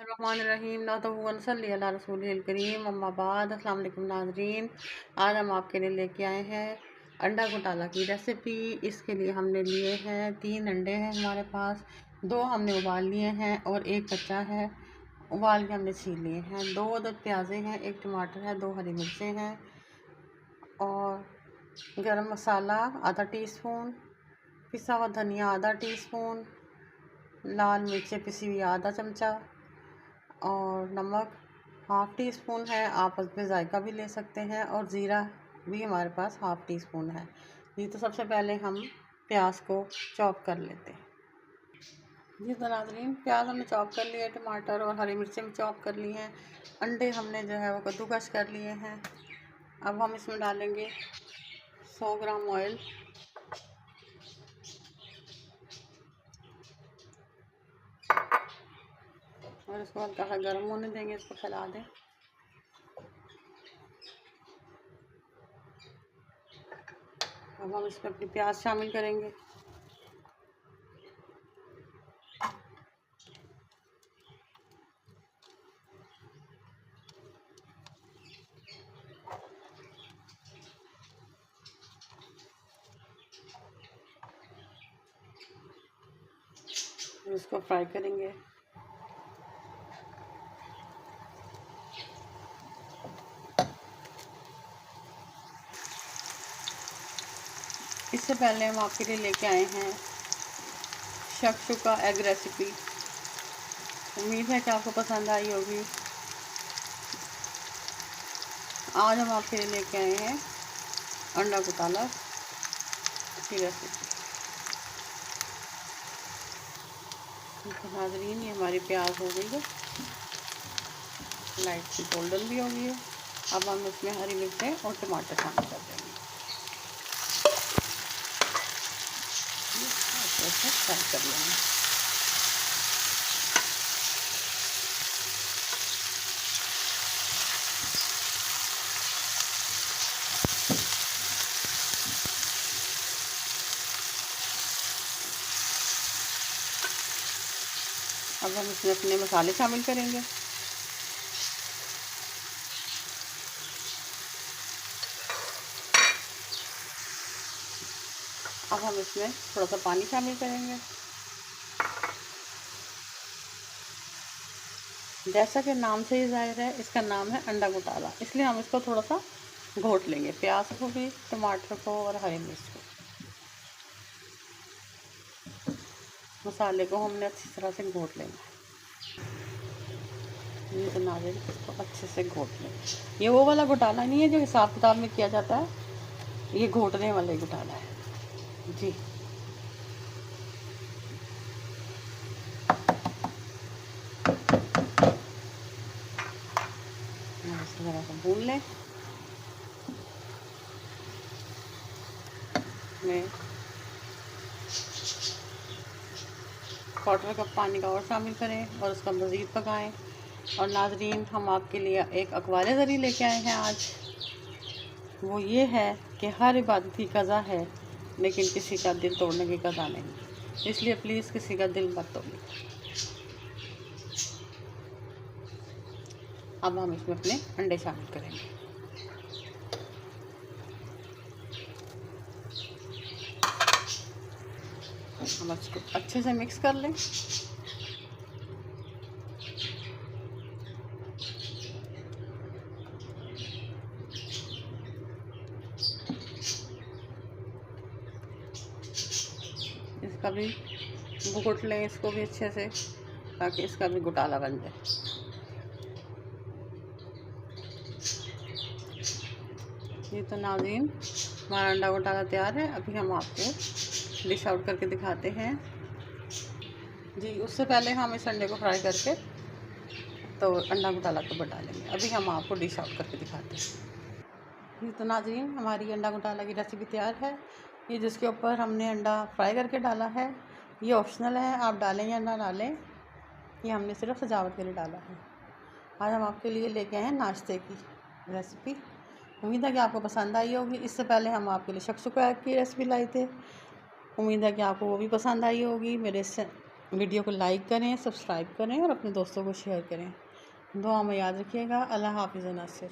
रहीम ना तो रसूल करीम अम्मा बाद अस्सलाम वालेकुम नाजरीन। आज हम आपके लिए लेके आए हैं अंडा घोटाला की रेसिपी। इसके लिए हमने लिए हैं 3 अंडे हैं हमारे पास, 2 हमने उबाल लिए हैं और 1 कच्चा है। उबाल के हमने छील लिए हैं। 2 अदद प्याज़े हैं, 1 टमाटर है, 2 हरी मिर्चें हैं और गरम मसाला आधा टीस्पून, पिसा हुआ धनिया आधा टीस्पून, लाल मिर्चें पिसी हुई आधा चमचा और नमक हाफ़ टी स्पून है। आप उसमें जायका भी ले सकते हैं और ज़ीरा भी हमारे पास हाफ़ टी स्पून है। जी तो सबसे पहले हम प्याज को चॉप कर लेते हैं। जी तो नाज़रीन, प्याज हमने चॉप कर लिया, टमाटर और हरी मिर्चें भी चॉप कर ली हैं, अंडे हमने जो है वो कद्दूकस कर लिए हैं। अब हम इसमें डालेंगे 100 ग्राम ऑयल, और इसको हल्का सा गर्म होने देंगे, इसको फैला दें। अब हम इसमें अपनी प्याज शामिल करेंगे। इसको फ्राई करेंगे। इससे पहले हम आपके लिए लेके आए हैं शक्शुका एग रेसिपी। उम्मीद है कि आपको पसंद आई होगी। आज हम आपके लिए लेके आए हैं अंडा घोटाला की रेसिपी। नाज़रीन, ये हमारी प्याज हो गई है, लाइट सी गोल्डन भी हो गई है। अब हम इसमें हरी मिर्चें और टमाटर शामिल कर देंगे। अच्छे से फ्राई कर लेंगे। अब हम इसमें अपने मसाले शामिल करेंगे। अब हम इसमें थोड़ा सा पानी शामिल करेंगे। जैसा कि नाम से ही जाहिर है, इसका नाम है अंडा घोटाला, इसलिए हम इसको थोड़ा सा घोट लेंगे, प्याज को भी, टमाटर को और हरी मिर्च को। मसाले को हमने अच्छी तरह से घोट लेना है। ये तो नाज़रीन, इसको अच्छे से घोट लेंगे। ये वो वाला घोटाला नहीं है जो हिसाब किताब में किया जाता है, ये घोटने वाला घोटाला है जी। इसको ज़रा सा भून लें। में 1/4 कप पानी का और शामिल करें और उसका मज़ीद पकाएं। और नाज़रीन, हम आपके लिए एक अक़वाल ज़री लेके आए हैं आज। वो ये है कि हर इबादत की क़ज़ा है, लेकिन किसी का दिल तोड़ने की क़ज़ा नहीं, इसलिए प्लीज़ किसी का दिल मत तोड़िए। अब हम इसमें अपने अंडे शामिल करेंगे। हम इसको अच्छे से मिक्स कर लें। इसका भी घोट लें, इसको भी अच्छे से, ताकि इसका भी घोटाला बन जाए। ये तो नाज़रीन, हमारा अंडा घोटाला तैयार है। अभी हम आपको डिश आउट करके दिखाते हैं जी। उससे पहले हम इस अंडे को फ्राई करके तो अंडा घोटाला तो बना लेंगे। अभी हम आपको डिश आउट करके दिखाते हैं। ये तो नाज़रीन, हमारी अंडा घोटाला की रेसिपी तैयार है। ये जिसके ऊपर हमने अंडा फ्राई करके डाला है, ये ऑप्शनल है, आप डालें या ना डालें, ये हमने सिर्फ सजावट के लिए डाला है। आज हम आपके लिए लेके आए हैं नाश्ते की रेसिपी। उम्मीद है कि आपको पसंद आई होगी। इससे पहले हम आपके लिए शक्शुका की रेसिपी लाए थे, उम्मीद है कि आपको वो भी पसंद आई होगी। मेरे वीडियो को लाइक करें, सब्सक्राइब करें और अपने दोस्तों को शेयर करें। दुआ में याद रखिएगा। अल्लाह हाफ़िज़ नासिर।